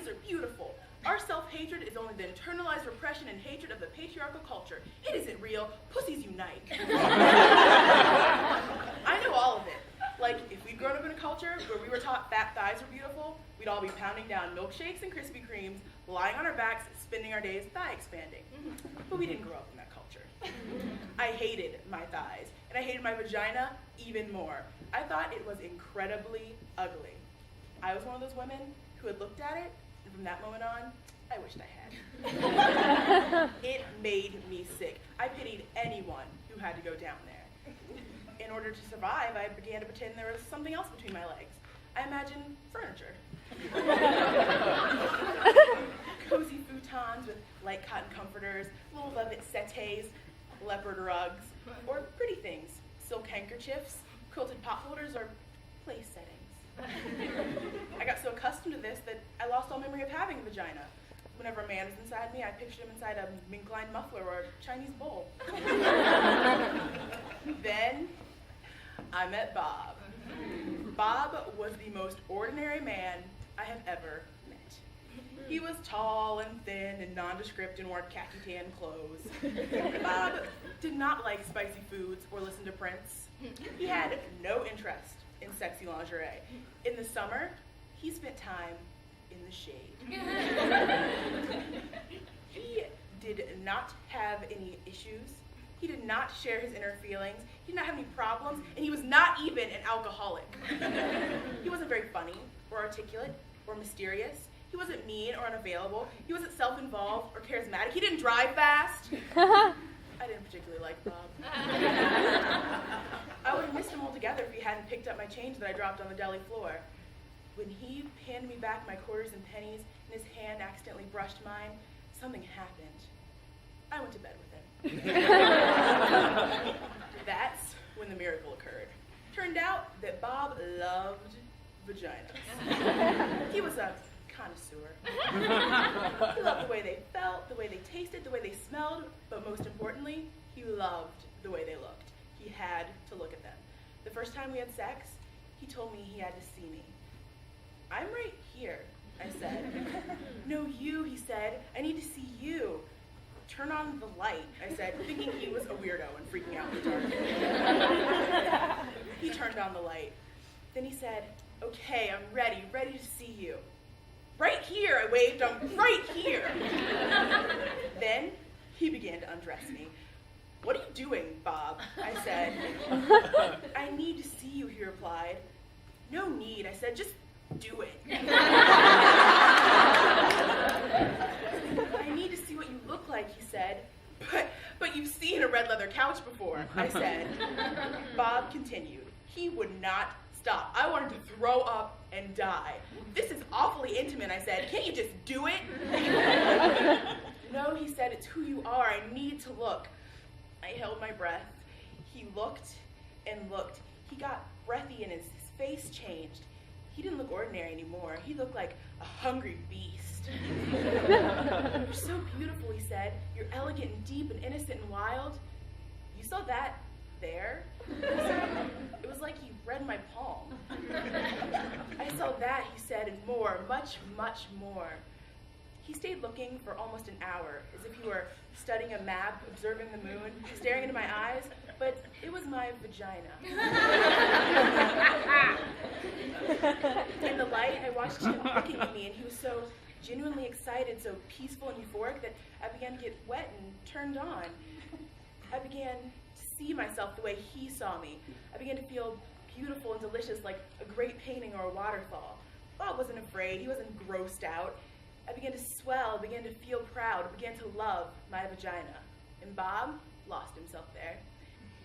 bodies are beautiful. Our self-hatred is only the internalized repression and hatred of the patriarchal culture. It isn't real. Pussies unite. I know all of it. Like, if we'd grown up in a culture where we were taught fat thighs were beautiful, we'd all be pounding down milkshakes and Krispy Kremes, lying on our backs, spending our days thigh expanding. But we didn't grow up in that culture. I hated my thighs, and I hated my vagina even more. I thought it was incredibly ugly. I was one of those women who had looked at it, and from that moment on, I wished I had. It made me sick. I pitied anyone who had to go down there. In order to survive, I began to pretend there was something else between my legs. I imagined furniture. Cozy futons with light cotton comforters, little velvet settees, leopard rugs, or pretty things, silk handkerchiefs, quilted pot holders, or place settings. I got so accustomed to this that I lost all memory of having a vagina. Whenever a man was inside me, I pictured him inside a mink-lined muffler or a Chinese bowl. Then I met Bob. Bob was the most ordinary man I have ever met. He was tall and thin and nondescript and wore khaki tan clothes. Bob did not like spicy foods or listen to Prince. He had no interest in sexy lingerie. In the summer, he spent time in the shade. He did not have any issues. He did not share his inner feelings. He did not have any problems, and he was not even an alcoholic. He wasn't very funny or articulate or mysterious. He wasn't mean or unavailable. He wasn't self-involved or charismatic. He didn't drive fast. I didn't particularly like Bob. I would have missed him altogether if he hadn't picked up my change that I dropped on the deli floor. When he handed me back my quarters and pennies and his hand accidentally brushed mine, something happened. I went to bed with him. That's when the miracle occurred. Turned out that Bob loved vaginas. He was a connoisseur. He loved the way they felt, the way they tasted, the way they smelled, but most importantly, he loved the way they looked. He had to look at them. The first time we had sex, he told me he had to see me. I'm right here, I said. No, you, he said. I need to see you. Turn on the light, I said, thinking he was a weirdo and freaking out in the dark. He turned on the light. Then he said, okay, I'm ready to see you. Right here, I waved, I'm right here. Then he began to undress me. What are you doing, Bob? I said. I need to see you, he replied. No need, I said, just do it. I need to see what you look like, he said. But you've seen a red leather couch before, I said. Bob continued. He would not stop. I wanted to throw up and die. This is awfully intimate, I said. Can't you just do it? No, he said, it's who you are. I need to look. I held my breath. He looked and looked. He got breathy and his face changed. He didn't look ordinary anymore. He looked like a hungry beast. You're so beautiful, he said. You're elegant and deep and innocent and wild. You saw that there? It was like he read my palm. I saw that, he said, and more, much, much more. He stayed looking for almost an hour, as if he were studying a map, observing the moon, staring into my eyes, but it was my vagina. In the light, I watched him looking at me, and he was so genuinely excited, so peaceful and euphoric, that I began to get wet and turned on. I began to see myself the way he saw me. I began to feel beautiful and delicious, like a great painting or a waterfall. Bob wasn't afraid. He wasn't grossed out. I began to swell, began to feel proud, began to love my vagina. And Bob lost himself there.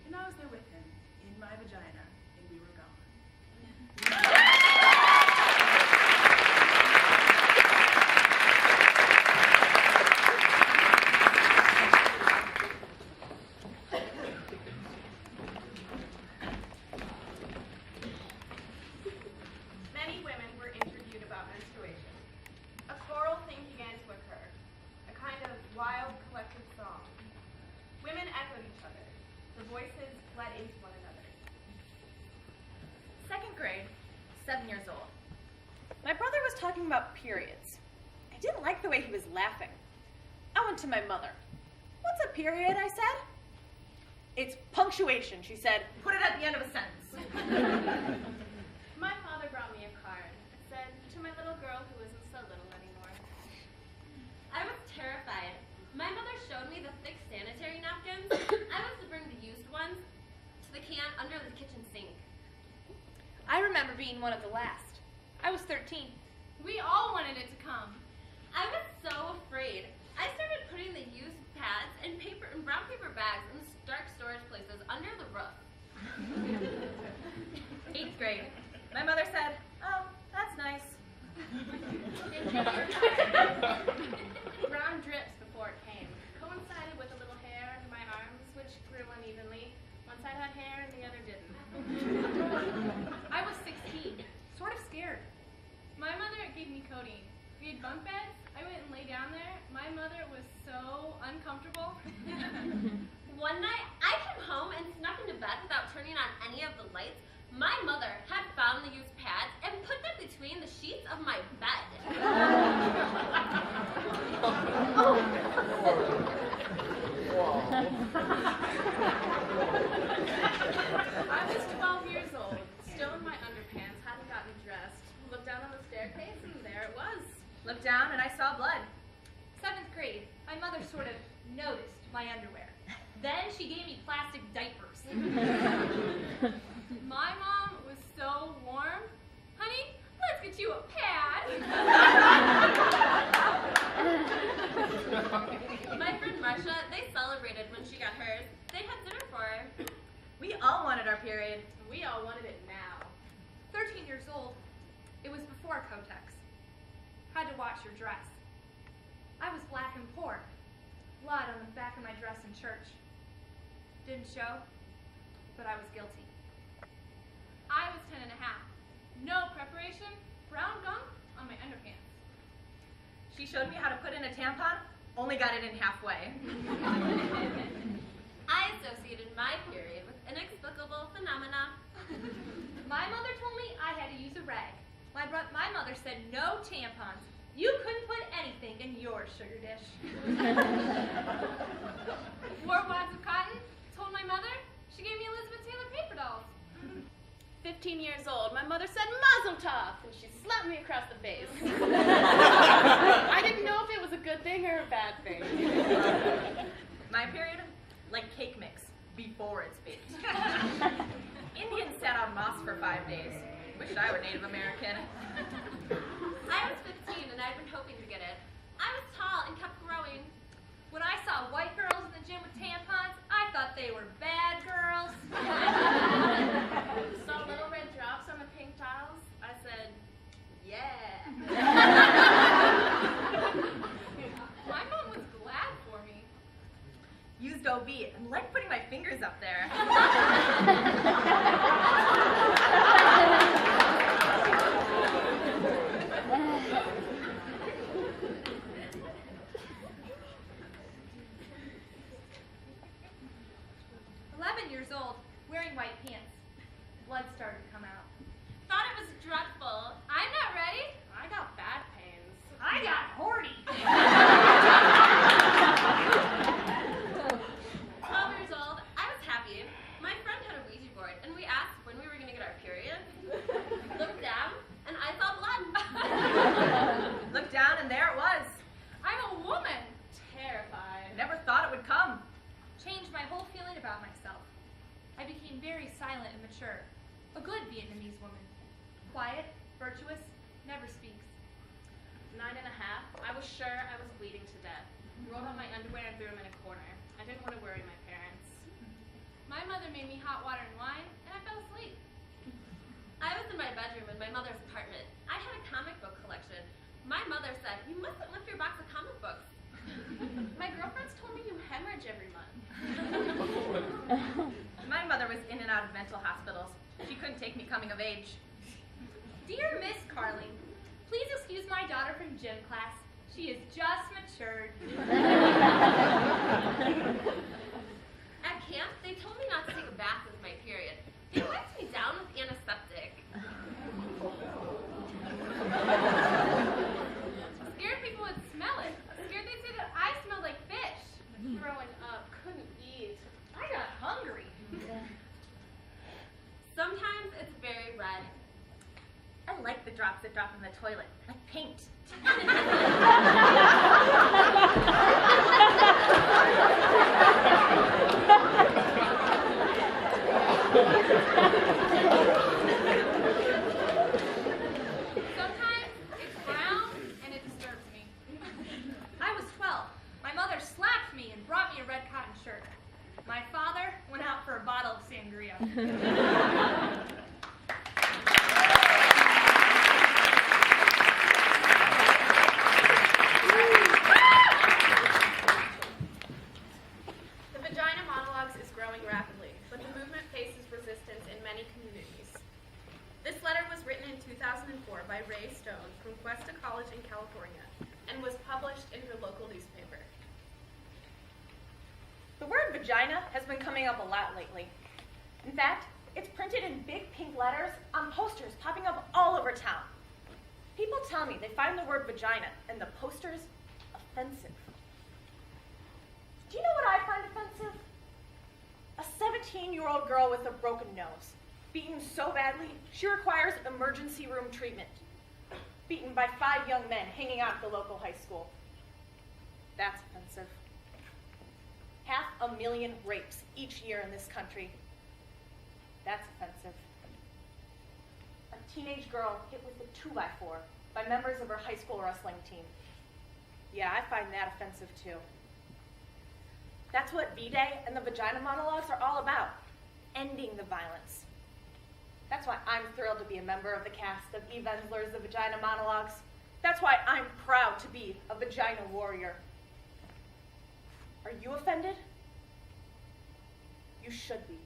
And I was there with him, in my vagina, and we were gone. Many women were interviewed about menstruation. A choral thing began to occur, a kind of wild collective song. Women echoed each other. The voices bled into one another. Second grade, 7 years old. My brother was talking about periods. didn't like the way he was laughing. I went to my mother. "What's a period?" I said. "It's punctuation," she said. "Put it at the end of a sentence." My father brought me a card. It said, "To my little girl who isn't so little anymore." I was terrified. My mother showed me the thick sanitary napkins. I was to bring the used ones to the can under the kitchen sink. I remember being one of the last. I was 13. We all wanted it to come. I was so afraid. I started putting the used pads and paper and brown paper bags in the dark storage places under the roof. 8th grade. My mother said, "Oh, that's nice." Brown drips before it came, coincided with a little hair under my arms, which grew unevenly. One side had hair and the other didn't. I was 16, sort of scared. My mother gave me codeine. We had bunk beds. I went and lay down there. My mother was so uncomfortable. One night, I came home and snuck into bed without turning on any of the lights. My mother had found the used pads and put them between the sheets of my bed. I was 12 years old, still in my underpants, hadn't gotten dressed. Looked down on the staircase and there it was. Looked down and I saw blood. 7th grade, my mother sort of noticed my underwear. Then she gave me plastic diapers. My mom was so warm. "Honey, let's get you a pad." My friend Marcia, they celebrated when she got hers. They had dinner for her. We all wanted our period. We all wanted it now. 13 years old. It was before Kotex. Had to wash your dress. I was black and poor. Blood on the back of my dress in church. Didn't show, but I was guilty. I was 10 and a half. No preparation, brown gunk on my underpants. She showed me how to put in a tampon, only got it in halfway. I associated my period with inexplicable phenomena. My mother told me I had to use a rag. My mother said no tampons. You couldn't put anything in your sugar dish. Wore wads of cotton, told my mother. She gave me Elizabeth Taylor paper dolls. 15 years old, my mother said Mazel Tov, and she slapped me across the face. I didn't know if it was a good thing or a bad thing. My period, like cake mix, before it's baked. Indians sat on moss for 5 days. Wished I were Native American. I was 15 and I'd been hoping to get it. I was tall and kept growing. When I saw white girls in the gym with tampons, I thought they were bad girls. Saw little red drops on the pink tiles. I said, yeah. My mom was glad for me. Used OB and liked putting my fingers up there. 11 years old, wearing white pants. Blood started to come out. Thought it was dreadful. I'm not ready. I got bad pains. I got horny. 12 years old, I was happy. My friend had a Ouija board, and we asked when we were going to get our period. Looked down, and I saw blood. Looked down and there it was. I'm a woman. Terrified. Never thought it would come. Changed my whole feeling about myself. I became very silent and mature. A good Vietnamese woman. Quiet, virtuous, never speaks. 9 and a half. I was sure I was bleeding to death. Rolled on my underwear and threw them in a corner. I didn't want to worry my parents. My mother made me hot water and wine, and I fell asleep. I was in my bedroom in my mother's apartment. I had a comic book collection. My mother said, "You mustn't lift your box of comic books." My girlfriends told me you hemorrhage every month. My mother was in and out of mental hospitals. She couldn't take me coming of age. Dear Miss Carling, please excuse my daughter from gym class. She is just matured. At camp, they told me not to take a bath with my period. They wiped me down with antiseptic. Scared people would that drop in the toilet, like paint. Sometimes it's brown and it disturbs me. I was 12. My mother slapped me and brought me a red cotton shirt. My father went out for a bottle of sangria. The Vagina Monologues is growing rapidly, but the movement faces resistance in many communities. This letter was written in 2004 by Ray Stone from Cuesta College in California and was published in her local newspaper. The word vagina has been coming up a lot lately. In fact, it's printed in big pink letters on posters popping up all over town. People tell me they find the word vagina and the posters offensive. Do you know what I find offensive? A 17-year-old girl with a broken nose, beaten so badly she requires emergency room treatment, beaten by 5 young men hanging out at the local high school. That's offensive. 500,000 rapes each year in this country. That's offensive. A teenage girl hit with a 2x4 by members of her high school wrestling team. Yeah, I find that offensive too. That's what V-Day and the Vagina Monologues are all about, ending the violence. That's why I'm thrilled to be a member of the cast of Eve Ensler's The Vagina Monologues. That's why I'm proud to be a vagina warrior. Are you offended? You should be.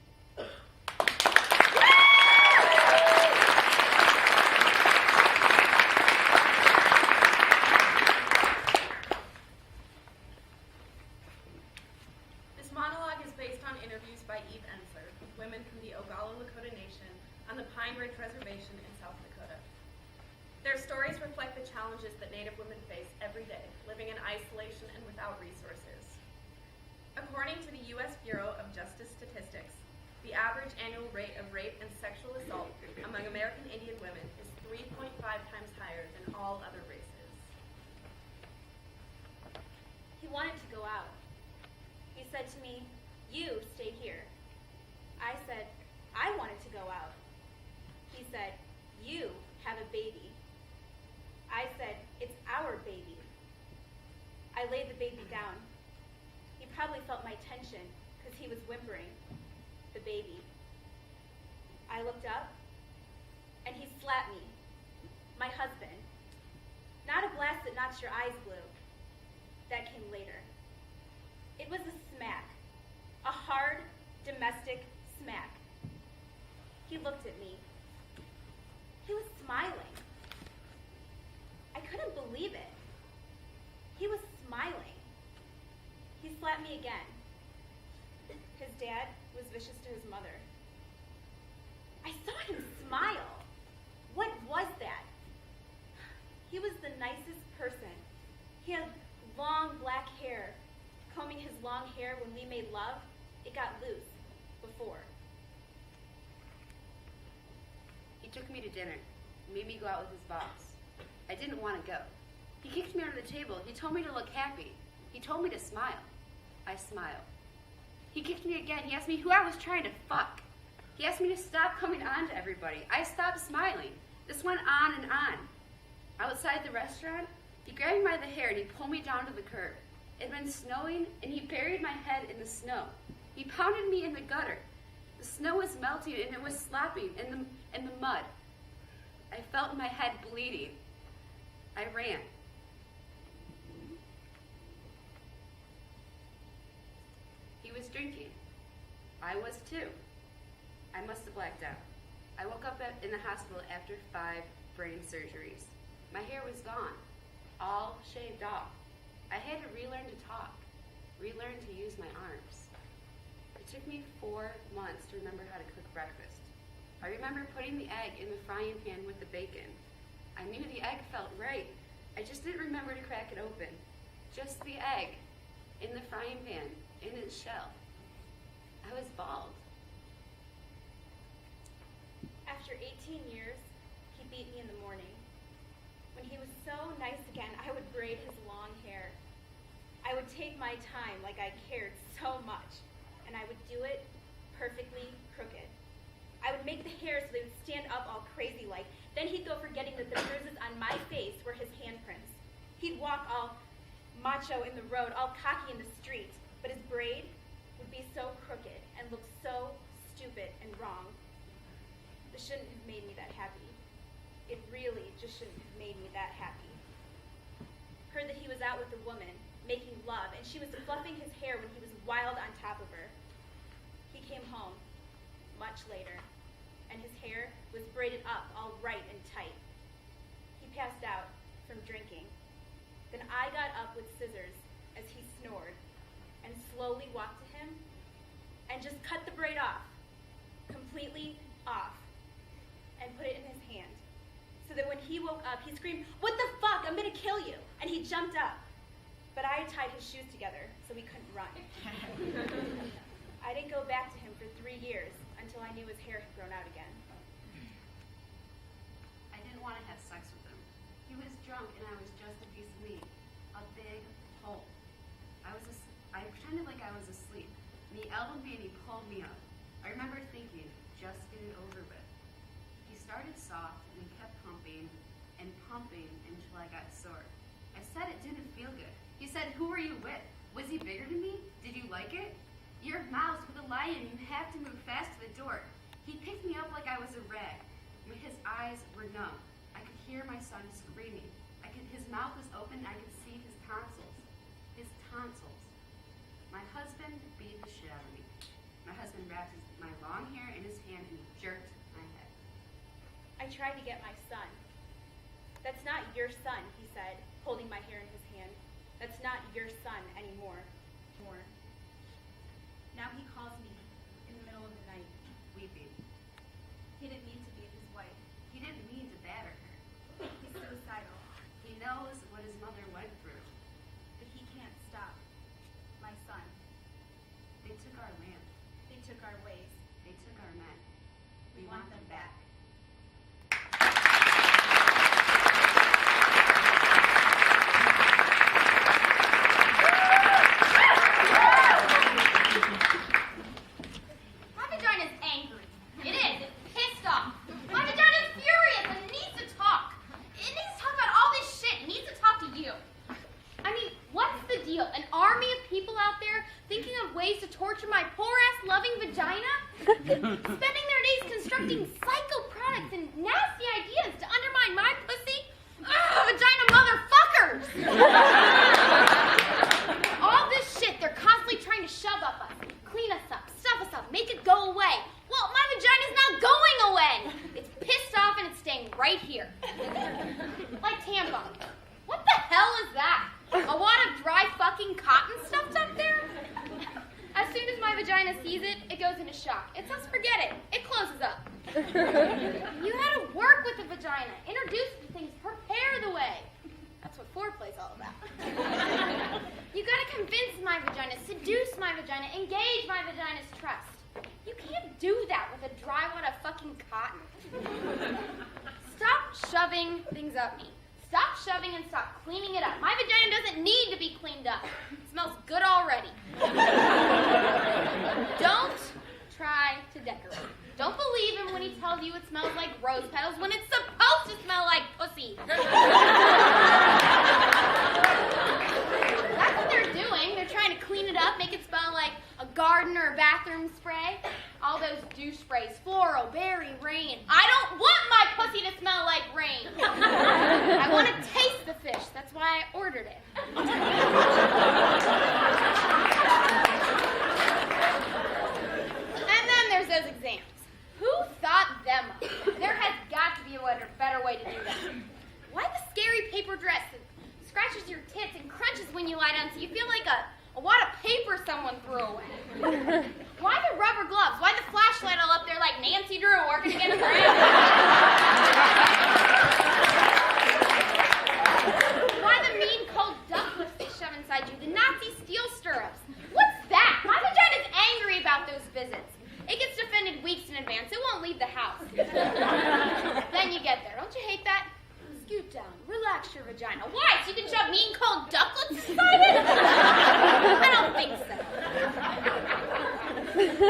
This monologue is based on interviews by Eve Ensler with women from the Oglala Lakota Nation on the Pine Ridge Reservation in South Dakota. Their stories reflect the challenges that Native women face every day, living in isolation and without resources. According to the U.S. Bureau of Justice Statistics, the average annual rate of rape and sexual assault among American Indian women is 3.5 times higher than all other races. He wanted to go out. He said to me, "You stay here." I said, "I wanted to go out." He said, "You have a baby." I said, "It's our baby." I laid the baby down. He probably felt my tension because he was whimpering, the baby. I looked up, and he slapped me, my husband. Not a blast that knocks your eyes blue. That came later. It was a smack, a hard, domestic smack. He looked at me. He was smiling. I couldn't believe it. He was smiling. He slapped me again. His dad was vicious to his mother. I saw him smile. What was that? He was the nicest person. He had long black hair. Combing his long hair when we made love, it got loose before. He took me to dinner, made me go out with his boss. I didn't want to go. He kicked me under the table. He told me to look happy. He told me to smile. I smiled. He kicked me again. He asked me who I was trying to fuck. He asked me to stop coming on to everybody. I stopped smiling. This went on and on. Outside the restaurant, he grabbed me by the hair and he pulled me down to the curb. It had been snowing, and he buried my head in the snow. He pounded me in the gutter. The snow was melting, and it was slopping in the mud. I felt my head bleeding. I ran. He was drinking. I was too. I must have blacked out. I woke up in the hospital after 5 brain surgeries. My hair was gone, all shaved off. I had to relearn to talk, relearn to use my arms. It took me 4 months to remember how to cook breakfast. I remember putting the egg in the frying pan with the bacon. I knew the egg felt right. I just didn't remember to crack it open. Just the egg in the frying pan, in its shell. I was bald. After 18 years, he beat me in the morning. When he was so nice again, I would braid his long hair. I would take my time like I cared so much, and I would do it perfectly crooked. I would make the hair so they would stand up all crazy-like. Then he'd go forgetting that the bruises on my face were his handprints. He'd walk all macho in the road, all cocky in the street, but his braid would be so crooked and look so stupid and wrong. This shouldn't have made me that happy. It really just shouldn't have made me that happy. Heard that he was out with a woman, making love, and she was fluffing his hair when he was wild on top of her. He came home much later, and his hair was braided up all right and tight. He passed out from drinking. Then I got up with scissors as he snored and slowly walked to him and just cut the braid off, completely off, and put it in his hand, so that when he woke up, he screamed, "What the fuck? I'm gonna kill you!" And he jumped up. But I had tied his shoes together so he couldn't run. I didn't go back to him for 3 years until I knew his hair had grown out again. I didn't want to have sex with him. He was drunk and I was just a piece of meat. A big hole. I pretended like I was asleep, and he elbowed me and he pulled me up. I remember thinking, just get it over with. He started soft and he kept pumping and pumping until I got sore. I said it didn't feel good. He said, "Who were you with? Was he bigger than me? Did you like it? You're a mouse with a lion. You have to move fast to the door." He picked me up like I was a rag. His eyes were numb. I could hear my son screaming. His mouth was open and I could see his tonsils. His tonsils. My husband beat the shit out of me. My husband wrapped my long hair in his hand and jerked my head. I tried to get my son. "That's not your son," he said, holding my hair in his hand. "That's not your son anymore." Now he calls me in the middle of the night, Weeping. He didn't mean to beat his wife. He didn't mean to batter her. He's suicidal, He knows what his mother went through. but he can't stop. My son. They took our land. They took our ways. They took our men. We want them back. My vagina's angry. It is. It's pissed off. My vagina's furious and it needs to talk. It needs to talk about all this shit. It needs to talk to you. I mean, what's the deal? An army of people out there thinking of ways to torture my poor-ass loving vagina? Spending their days constructing psycho products and nasty ideas to undermine my pussy? Ugh, vagina motherfuckers! All this shit they're constantly trying to shove up us, clean us up, stuff us up, make it go away. Well, my vagina's not going away. It's pissed off and it's staying right here. Like tampons. What the hell is that? A wad of dry fucking cotton stuffed up there? As soon as my vagina sees it, it goes into shock. It says forget it. It closes up. You gotta work with the vagina, introduce it to things, prepare the way. That's what foreplay's all about. You gotta convince my vagina, seduce my vagina, engage my vagina's trust. You can't do that with a dry wad of fucking cotton. Stop shoving things up me. Stop shoving and stop cleaning it up. My vagina doesn't need to be cleaned up. It smells good already. Don't try to decorate. Don't believe him when he tells you it smells like rose petals when it's supposed to smell like pussy. That's what they're doing. They're trying to clean it up, make it smell like a garden or a bathroom spray. All those douche sprays, floral, berry, rain. I don't want my pussy to smell like rain. I want to taste the fish. That's why I ordered it. And then there's those exams. Who thought them up? There has got to be a better way to do that. Why the scary paper dress that scratches your tits and crunches when you lie down so you feel like a wad of paper someone threw away? Why the rubber gloves? Why the flashlight all up there like Nancy Drew working against her ass? Why the mean cold duck lips they shove inside you? The Nazi steel stirrups? What's that? My vagina's angry about those visits. It gets defended weeks in advance. It won't leave the house. Then you get there. Don't you hate that? Scoot down. Relax Why? So you can shove meat and cold ducklets inside it? I don't think so.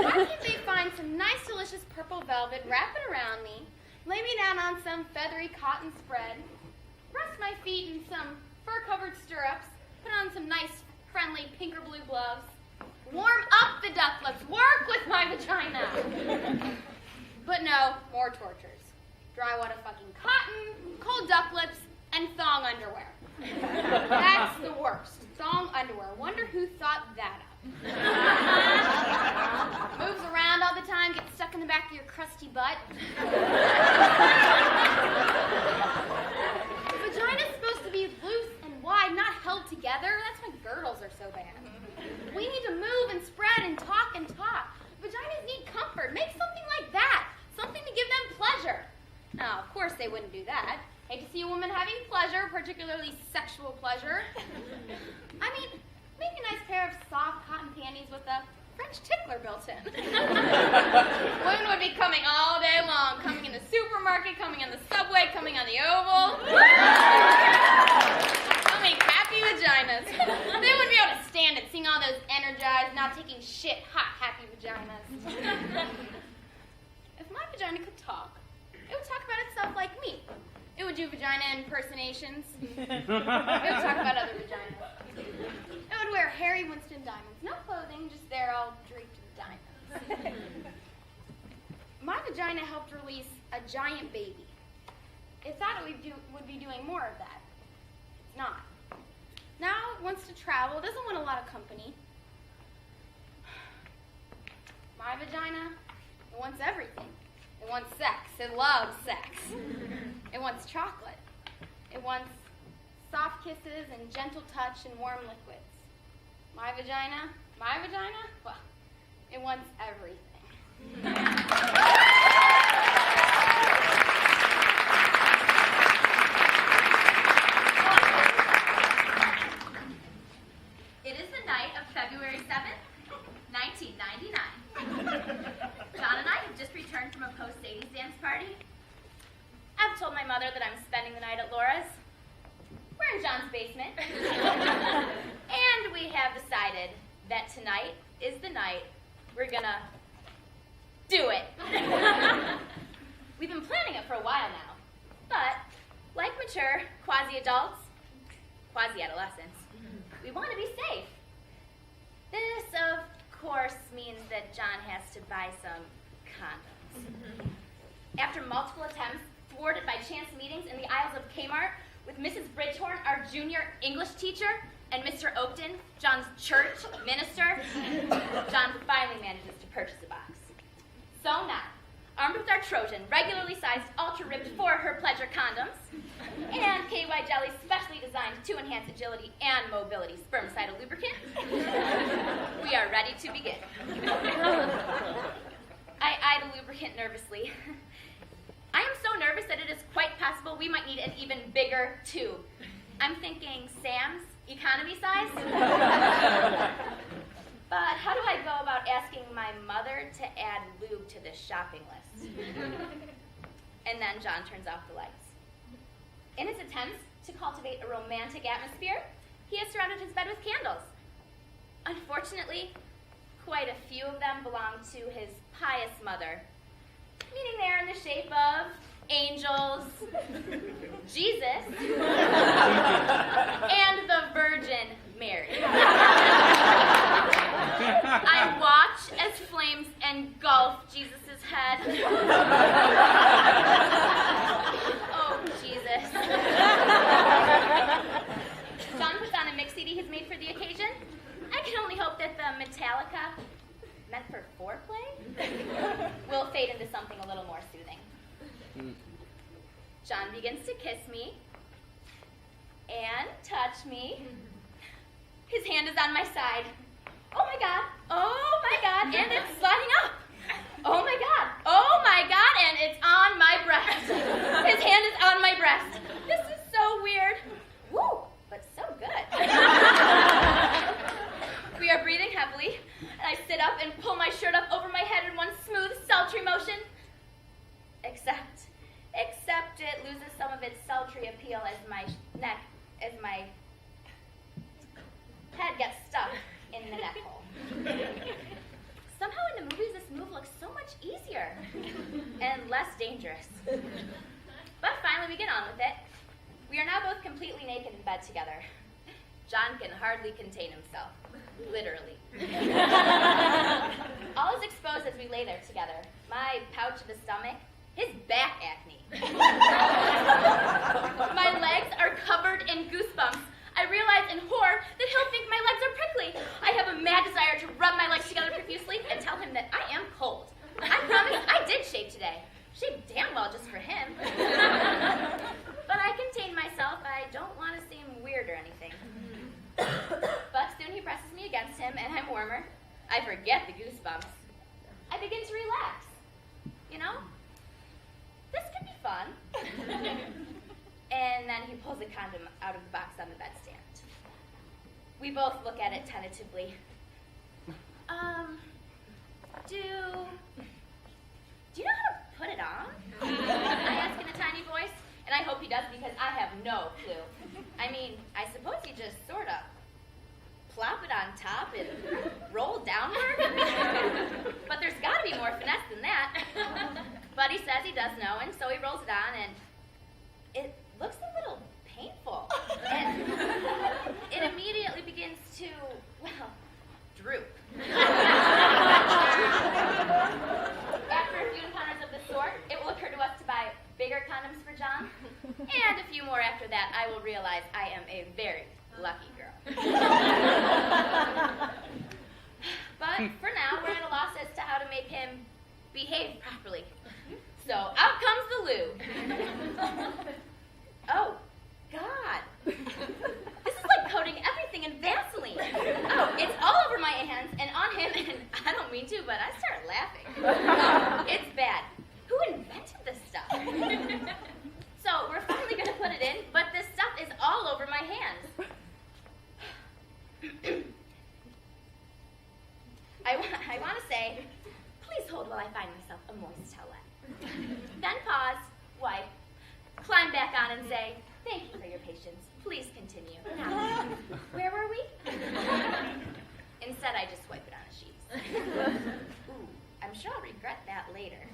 Why can't they find some nice, delicious purple velvet, wrap it around me, lay me down on some feathery cotton spread, rest my feet in some fur-covered stirrups, put on some nice, friendly pink or blue gloves, warm up the ductlets, work with my vagina. But no, more tortures. Dry wad of fucking cotton, cold ductlets, and thong underwear. That's the worst. Thong underwear. Wonder who thought that up. Moves around all the time, gets stuck in the back of your crusty butt. The vagina's supposed to be loose and wide, not held together. That's why girdles are so bad. We need to move and spread and talk and talk. Vaginas need comfort. Make something like that. Something to give them pleasure. Now, of course they wouldn't do that. Hate to see a woman having pleasure, particularly sexual pleasure. I mean, make a nice pair of soft cotton panties with a French tickler built in. Women would be coming all day long, coming in the supermarket, coming in the subway, coming on the Oval. They'll make happy vaginas. They wouldn't be able to stand it, seeing all those energized, not taking shit, hot, happy vaginas. If my vagina could talk, it would talk about itself like me. It would do vagina impersonations. It would talk about other vaginas. It would wear Harry Winston diamonds. No clothing, just there all draped in diamonds. My vagina helped release a giant baby. It thought it would be doing more of that. It's not. Now it wants to travel. It doesn't want a lot of company. My vagina, it wants everything. It wants sex. It loves sex. It wants chocolate. It wants soft kisses and gentle touch and warm liquids. My vagina, well, it wants everything. It is the night of February 7th, 1999. John and I have just returned from a post-80s dance party. I've told my mother that I'm spending the night at Laura's. We're in John's basement. And we have decided that tonight is the night we're gonna do it. We've been planning it for a while now. But, like mature quasi-adults, quasi-adolescents, we want to be safe. This, of course, means that John has to buy some condoms. After multiple attempts, thwarted by chance meetings in the aisles of Kmart with Mrs. Bridgehorn, our junior English teacher, and Mr. Oakton, John's church minister, John finally manages to purchase a box. So now, armed with our Trojan, regularly sized, ultra-ribbed for her pleasure condoms, and KY Jelly specially designed to enhance agility and mobility spermicidal lubricant, we are ready to begin. I eye the lubricant nervously. I am so nervous that it is quite possible we might need an even bigger tube. I'm thinking Sam's economy size. But how do I go about asking my mother to add lube to this shopping list? And then John turns off the lights. In his attempts to cultivate a romantic atmosphere, he has surrounded his bed with candles. Unfortunately, quite a few of them belong to his pious mother, meaning they're in the shape of angels, Jesus, and the Virgin Mary. I watch as flames engulf Jesus' head. Oh, Jesus. John puts on a mix CD he's made for the occasion. I can only hope that the Metallica, meant for foreplay, will fade into something a little more soothing. John begins to kiss me and touch me. His hand is on my side. Oh my God, and it's sliding up. Oh my God, and it's on my breast. His hand is on my breast. This is so weird. Woo, but so good. We are breathing heavily, and I sit up and pull my shirt up over my head in one smooth, sultry motion. Except it loses some of its sultry appeal as my neck is if my head gets stuck in the neck hole. Somehow in the movies, this move looks so much easier and less dangerous. But finally, we get on with it. We are now both completely naked in bed together. John can hardly contain himself, literally. All is exposed as we lay there together. My pouch of the stomach, his back acne. My legs are covered in goosebumps. I realize in horror that he'll think my legs are prickly. I have a mad desire to rub my legs together profusely and tell him that I am cold. I promise I did shave today. Shaved damn well just for him. But I contain myself. I don't want to seem weird or anything. But soon he presses me against him and I'm warmer. I forget the goosebumps. I begin to relax. You know, this could be fun. And then he pulls a condom out of the box on the bedstand. We both look at it tentatively. Do you know how to put it on? I ask in a tiny voice, and I hope he does because I have no clue. I mean, I suppose you just sort of plop it on top and roll downward. But there's got to be more finesse than that. But he says he does know, and so he rolls it on, and it looks a little painful. And it immediately begins to, well, droop. After a few encounters of this sort, it will occur to us to buy bigger condoms for John. And a few more after that, I will realize I am a very lucky girl. But for now, we're at a loss as to how to make him behave properly. So out comes the lube. Oh, God. This is like coating everything in Vaseline. Oh, it's all over my hands and on him, and I don't mean to, but I start laughing. Oh, it's bad. Who invented this stuff? So we're finally going to put it in, but this stuff is all over my hands. I want to say, please hold while I find myself a moist towelette. Then pause, wipe, climb back on and say, thank you for your patience. Please continue. Now, where were we? Instead, I just wipe it on the sheets. Ooh, I'm sure I'll regret that later.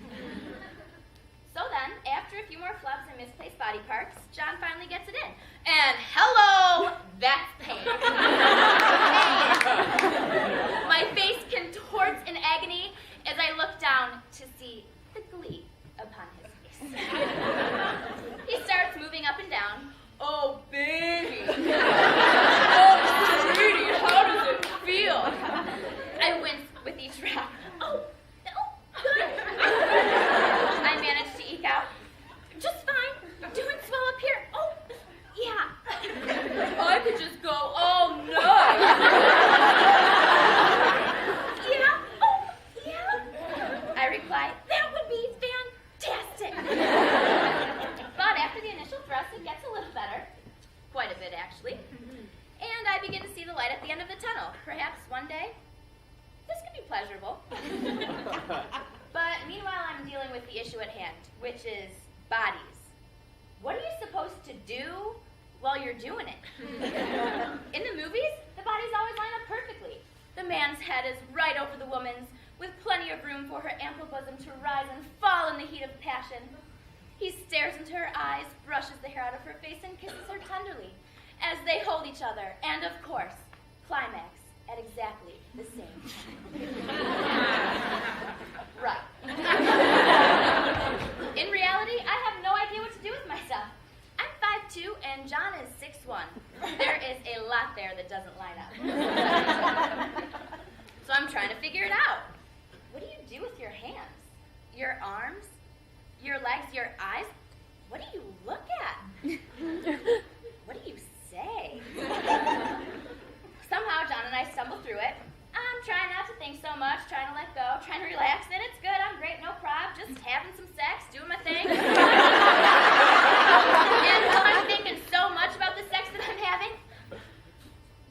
So then, after a few more flubs and misplaced body parts, John finally gets it in. And hello, that's pain. My face contorts in agony as I look down to see the glee upon his face. He starts moving up and down. Oh, baby. Oh, sweetie, how does it feel? I wince with each wrap. Oh, good. I manage to eke out. Just fine. Doing swell up here. Oh, yeah. I could just go all night. Yeah? Oh, yeah. I reply, that would be fantastic. But after the initial thrust, it gets a little better. Quite a bit, actually. And I begin to see the light at the end of the tunnel. Perhaps one day, this could be pleasurable. But meanwhile, I'm dealing with the issue at hand, which is bodies. What are you supposed to do while you're doing it? In the movies, the bodies always line up perfectly. The man's head is right over the woman's, with plenty of room for her ample bosom to rise and fall in the heat of passion. He stares into her eyes, brushes the hair out of her face, and kisses her tenderly, as they hold each other, and of course, climax at exactly the same time. Right. In reality, I have no idea what to do with myself. I'm 5'2", and John is 6'1". There is a lot there that doesn't line up. So I'm trying to figure it out. What do you do with your hands? Your arms? Your legs? Your eyes? What do you look at? What do you say? Somehow John and I stumble through it. I'm trying not to think so much, trying to let go, trying to relax, and it's good, I'm great, no problem, just having some sex, doing my thing. And while I'm thinking so much about the sex that I'm having,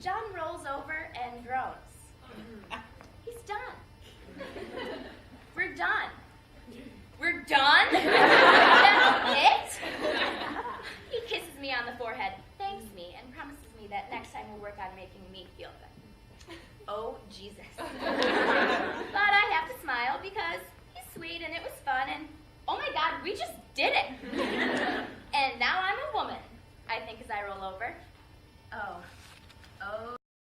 John rolls over and groans. He's done. We're done. We're done? That's it? He kisses me on the forehead will work on making me feel good. Oh, Jesus. But I have to smile because he's sweet and it was fun and, oh my God, we just did it. And now I'm a woman, I think as I roll over. Oh.